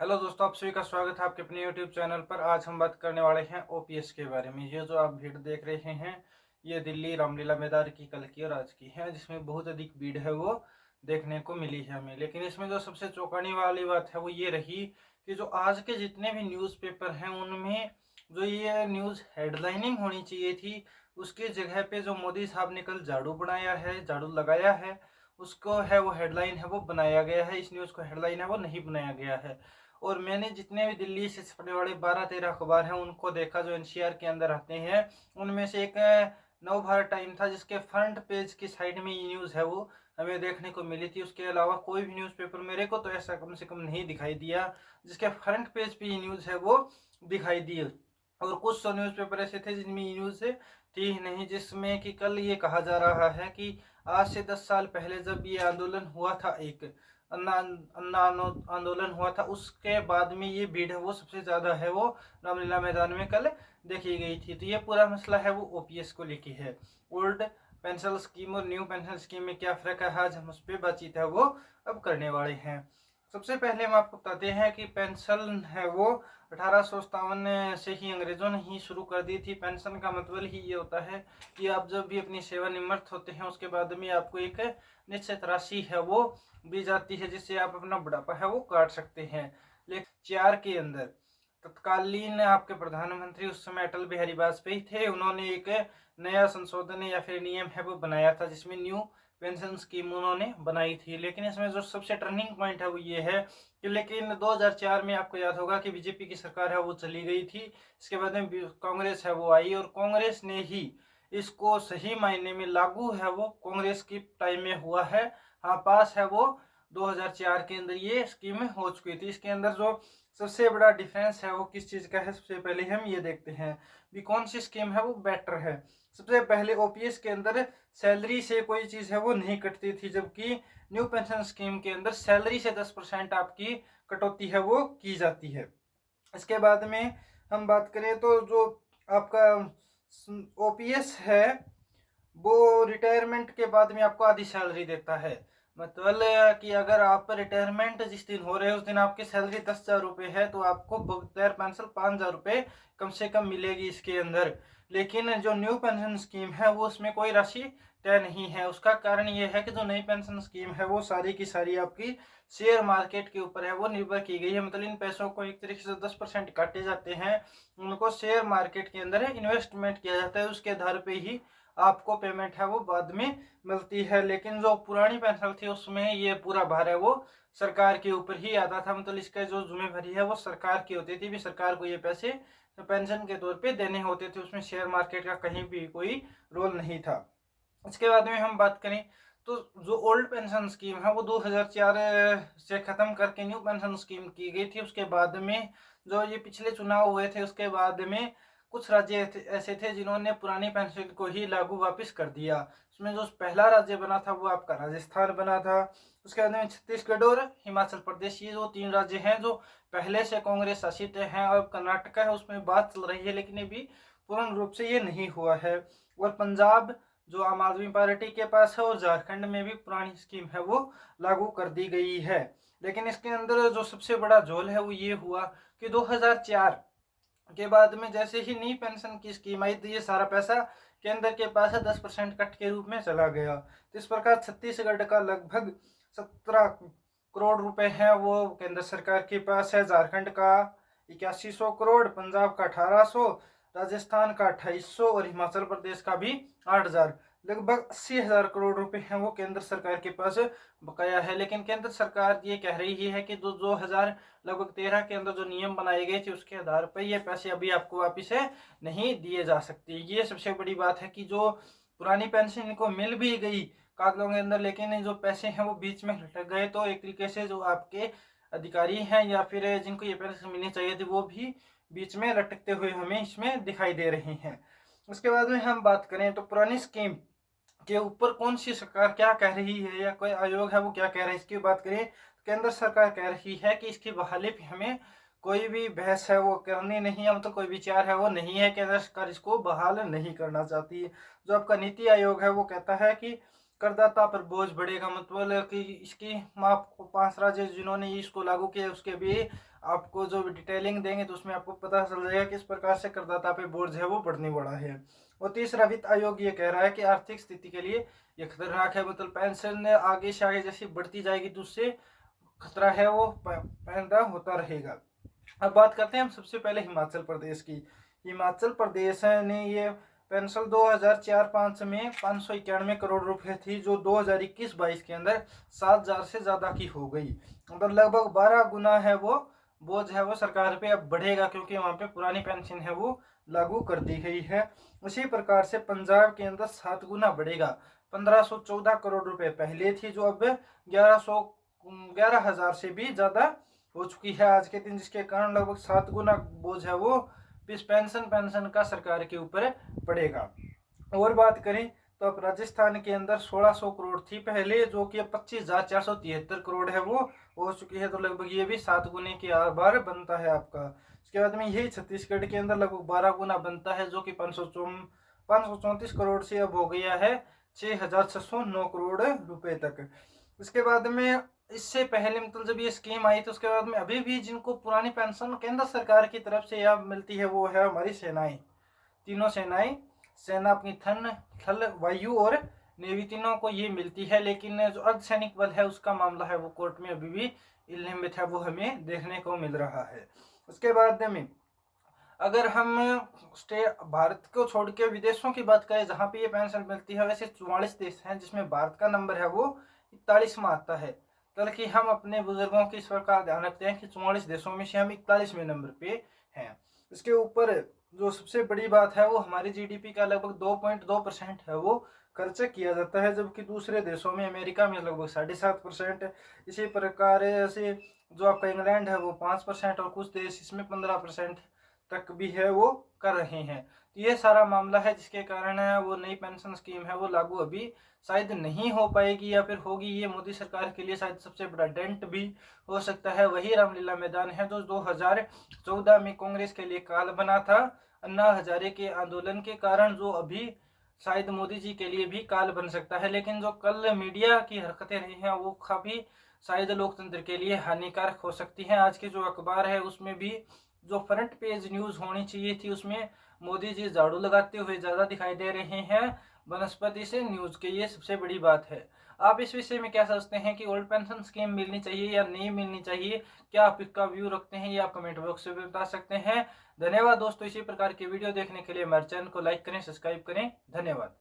Hello दोस्तों, आप सभी का स्वागत है आपके अपने यूट्यूब चैनल पर। आज हम बात करने वाले हैं ओपीएस के बारे में। ये जो आप भीड़ देख रहे हैं, ये दिल्ली रामलीला मैदान की कल की और आज की है, जिसमें बहुत अधिक भीड़ है वो देखने को मिली है हमें। लेकिन इसमें जो सबसे चौंकाने वाली बात है वो ये रही कि जो आज के जितने भी न्यूज़पेपर हैं उनमें जो ये न्यूज़ हेडलाइनिंग होनी चाहिए थी, उसकी जगह पे जो मोदी साहब ने कल झाड़ू बनाया है, झाड़ू लगाया है, उसको है वो हेडलाइन है वो बनाया गया है। इस न्यूज़ को हेडलाइन है वो नहीं बनाया गया है। और मैंने जितने भी दिल्ली से छपने वाले 12-13 अखबार हैं उनको देखा जो एनसीआर के अंदर आते हैं। उनमें से एक नव भारत टाइम था, जिसके फ्रंट पेज की साइड में ये न्यूज़ है वो हमें देखने को मिली थी। उसके अलावा कोई भी न्यूज़पेपर मेरे को तो ऐसा कम से कम नहीं दिखाई दिया जिसके फ्रंट पेज पे ये न्यूज़ है वो दिखाई दी। और कुछ तो न्यूज़पेपर ऐसे थे जिनमें ये न्यूज़ थी ही नहीं, जिसमें कि कल ये कहा जा रहा है कि आज से 10 साल पहले जब ये आंदोलन हुआ था, एक अन्ना अन्ना आंदोलन हुआ था, उसके बाद में ये भीड़ है वो सबसे ज्यादा है वो रामलीला मैदान में कल देखी गई थी। तो ये पूरा मसला है वो ओपीएस को लेके है। ओल्ड पेंशन स्कीम और न्यू पेंशन स्कीम में क्या फर्क है, आज हम उस पर बातचीत है वो अब करने वाले हैं। सबसे पहले हम आपको बताते हैं कि पेंशन है वो 1857 से ही अंग्रेजों ने ही शुरू कर दी थी। पेंशन का मतलब ही ये होता है कि आप जब भी अपनी सेवानिवृत्त होते हैं उसके बाद में आपको एक निश्चित राशि है वो दी जाती है, जिससे आप अपना बुढ़ापा है वो काट सकते हैं। लेकिन 4 के अंदर तत्कालीन आपके प्रधानमंत्री उस समय अटल बिहारी वाजपेयी थे। उन्होंने एक नया संशोधन या फिर नियम है वो बनाया था, जिसमें न्यू पेंशन स्कीम उन्होंने बनाई थी। लेकिन इसमें जो सबसे टर्निंग पॉइंट है वो ये है कि लेकिन 2004 में आपको याद होगा कि बीजेपी की सरकार है वो चली गई थी। इसके बाद में कांग्रेस है वो आई और कांग्रेस ने ही इसको सही मायने में लागू है वो कांग्रेस की टाइम में हुआ है। हाँ, पास है वो 2004 के अंदर ये स्कीम हो चुकी थी। इसके अंदर जो सबसे बड़ा डिफरेंस है वो किस चीज़ का है, सबसे पहले हम ये देखते हैं भी कौन सी स्कीम है वो बेटर है। सबसे पहले ओपीएस के अंदर सैलरी से कोई चीज़ है वो नहीं कटती थी, जबकि न्यू पेंशन स्कीम के अंदर सैलरी से 10% आपकी कटौती है वो की जाती है। इसके बाद में हम बात करें तो जो आपका ओपीएस है वो रिटायरमेंट के बाद में आपको आधी सैलरी देता है। मतलब कि अगर आप रिटायरमेंट जिस दिन हो रहे हैं उस दिन आपकी सैलरी 10,000 रुपये है तो आपको बगैर पेंशन 5,000 रुपये कम से कम मिलेगी इसके अंदर। लेकिन जो न्यू पेंशन स्कीम है वो उसमें कोई राशि तय नहीं है। उसका कारण ये है कि जो नई पेंशन स्कीम है वो सारी की सारी आपकी शेयर मार्केट के ऊपर है वो निर्भर की गई है। मतलब इन पैसों को एक तरीके से 10% काटे जाते हैं, उनको शेयर मार्केट के अंदर इन्वेस्टमेंट किया जाता है, उसके आधार पे ही आपको पेमेंट है वो बाद में मिलती है। लेकिन जो पुरानी पेंशन थी उसमें ये पूरा भार है वो सरकार के ऊपर ही आता था। मतलब इसका जो जिम्मेवारी है वो सरकार की होती थी, भी सरकार को ये पैसे पेंशन के तौर पे देने होते थे। उसमें शेयर मार्केट का कहीं भी कोई रोल नहीं था। इसके बाद में हम बात करें तो जो ओल्ड पेंशन स्कीम है वो 2004 से ख़त्म करके न्यू पेंशन स्कीम की गई थी। उसके बाद में जो ये पिछले चुनाव हुए थे उसके बाद में कुछ राज्य ऐसे थे जिन्होंने पुरानी पेंशन को ही लागू वापस कर दिया। उसमें जो पहला राज्य बना था वो आपका राजस्थान बना था। उसके बाद में छत्तीसगढ़ और हिमाचल प्रदेश, ये जो 3 राज्य हैं जो पहले से कांग्रेस शासित हैं। और कर्नाटका है उसमें बात चल रही है लेकिन अभी पूर्ण रूप से ये नहीं हुआ है। और पंजाब जो आम आदमी पार्टी के पास है और झारखंड में भी पुरानी स्कीम है वो लागू कर दी गई है। लेकिन इसके अंदर जो सबसे बड़ा झोल है वो ये हुआ कि 2004 के बाद में जैसे ही नई पेंशन की स्कीम आई तो ये सारा पैसा केंद्र के पास है 10% कट के रूप में चला गया। तो इस प्रकार छत्तीसगढ़ का लगभग 17 करोड़ रुपए है वो केंद्र सरकार के पास है, झारखंड का 8100 करोड़, पंजाब का 1800, राजस्थान का 2800 और हिमाचल प्रदेश का भी 8,000। लगभग 80,000 करोड़ रुपए हैं वो केंद्र सरकार के पास बकाया है। लेकिन केंद्र सरकार ये कह रही है कि 2000 लगभग 13 के अंदर जो नियम बनाए गए थे उसके आधार पर ये पैसे अभी आपको वापिस है नहीं दिए जा सकते। ये सबसे बड़ी बात है कि जो पुरानी पेंशन इनको मिल भी गई कागजों के अंदर, लेकिन जो पैसे हैं वो बीच में लटक गए। तो एक तरीके से जो आपके अधिकारी हैं या फिर जिनको ये पेंशन मिलनी चाहिए थी वो भी बीच में लटकते हुए हमें इसमें दिखाई दे रहे हैं। उसके बाद में हम बात करें तो पुरानी स्कीम के ऊपर कौन सी सरकार क्या कह रही है या कोई आयोग है वो क्या कह रहा है, इसकी बात करें तो केंद्र सरकार कह रही है कि इसकी बहाली पे हमें कोई भी बहस है वो करनी नहीं है, मतलब कोई विचार है वो नहीं है। केंद्र सरकार इसको बहाल नहीं करना चाहती है। जो आपका नीति आयोग है वो कहता है कि करदाता पर बोझ बढ़ेगा, मतलब कि इसकी माप को 5 राज्य जिन्होंने इसको लागू किया उसके भी आपको जो डिटेलिंग देंगे तो उसमें आपको पता चल जाएगा किस प्रकार से करदाता पे बोझ है वो बढ़ने वाला है। और तीसरा, वित्त आयोग ये कह रहा है कि आर्थिक स्थिति के लिए ये खतरनाक है, मतलब पेंशन आगे से आगे जैसी बढ़ती जाएगी तो उससे खतरा है वो पैदा होता रहेगा। अब बात करते हैं हम सबसे पहले हिमाचल प्रदेश की। हिमाचल प्रदेश ने ये पेंशन 2004-05 में 591 करोड़ रुपए थी, जो 2021-22 के अंदर 7,000 से ज़्यादा की हो गई। मतलब लगभग 12 गुना है वो बोझ है वो सरकार पे अब बढ़ेगा, क्योंकि वहाँ पे पुरानी पेंशन है वो लागू कर दी गई है। उसी प्रकार से पंजाब के अंदर 7 गुना बढ़ेगा। 1514 करोड़ रुपए पहले थी, जो अब 11,000 से भी ज़्यादा हो चुकी है आज के दिन, जिसके कारण लगभग 7 गुना बोझ है वो इस पेंशन का सरकार के ऊपर पड़ेगा। और बात करें तो अब राजस्थान के अंदर 1600 करोड़ थी पहले, जो कि अब 25,473 करोड़ है वो हो चुकी है, तो लगभग ये भी 7 गुने के बार बनता है आपका। इसके बाद में यही छत्तीसगढ़ के अंदर लगभग 12 गुना बनता है, जो कि 534 करोड़ से अब हो गया है 6,609 करोड़ रुपए तक। उसके बाद में इससे पहले मतलब जब ये स्कीम आई तो उसके बाद में अभी भी जिनको पुरानी पेंशन केंद्र सरकार की तरफ से यह मिलती है वो है हमारी सेनाएं। तीनों सेनाएं, सेना अपनी थल वायु और नेवी, तीनों को ये मिलती है। लेकिन जो अर्धसैनिक बल है उसका मामला है वो कोर्ट में अभी भी लंबित है, वो हमें देखने को मिल रहा है। उसके बाद में अगर हम भारत को छोड़ के विदेशों की बात करें जहाँ पे ये पेंशन मिलती है, वैसे 44 देश हैं जिसमें भारत का नंबर है वो 41वां आता है। बल्कि हम अपने बुजुर्गों की इस प्रकार ध्यान रखते हैं कि 44 देशों में से हम 41वें नंबर पे हैं। इसके ऊपर जो सबसे बड़ी बात है वो हमारी जीडीपी का लगभग 2.2% है वो खर्च किया जाता है, जबकि दूसरे देशों में अमेरिका में लगभग 7.5%। इसी प्रकार ऐसे जो आपका इंग्लैंड है वो 5% और कुछ देश इसमें 15% तक भी है वो कर रहे हैं। तो ये सारा मामला है जिसके कारण वो नई पेंशन स्कीम है वो लागू अभी शायद नहीं हो पाएगी, या फिर होगी ये मोदी सरकार के लिए शायद सबसे बड़ा डेंट भी हो सकता है। वही रामलीला मैदान है जो 2014 में कांग्रेस के लिए काल बना था अन्ना हजारे के आंदोलन के कारण, जो अभी शायद मोदी जी के लिए भी काल बन सकता है। लेकिन जो कल मीडिया की हरकतें रही हैं वो काफ़ी शायद लोकतंत्र के लिए हानिकारक हो सकती हैं। आज के जो अखबार है उसमें भी जो फ्रंट पेज न्यूज़ होनी चाहिए थी उसमें मोदी जी झाड़ू लगाते हुए ज़्यादा दिखाई दे रहे हैं वनस्पति से न्यूज़ के। ये सबसे बड़ी बात है। आप इस विषय में क्या सोचते हैं कि ओल्ड पेंशन स्कीम मिलनी चाहिए या नहीं मिलनी चाहिए? क्या आप इसका व्यू रखते हैं ये आप कमेंट बॉक्स में बता सकते हैं। धन्यवाद दोस्तों, इसी प्रकार की वीडियो देखने के लिए हमारे चैनल को लाइक करें, सब्सक्राइब करें। धन्यवाद।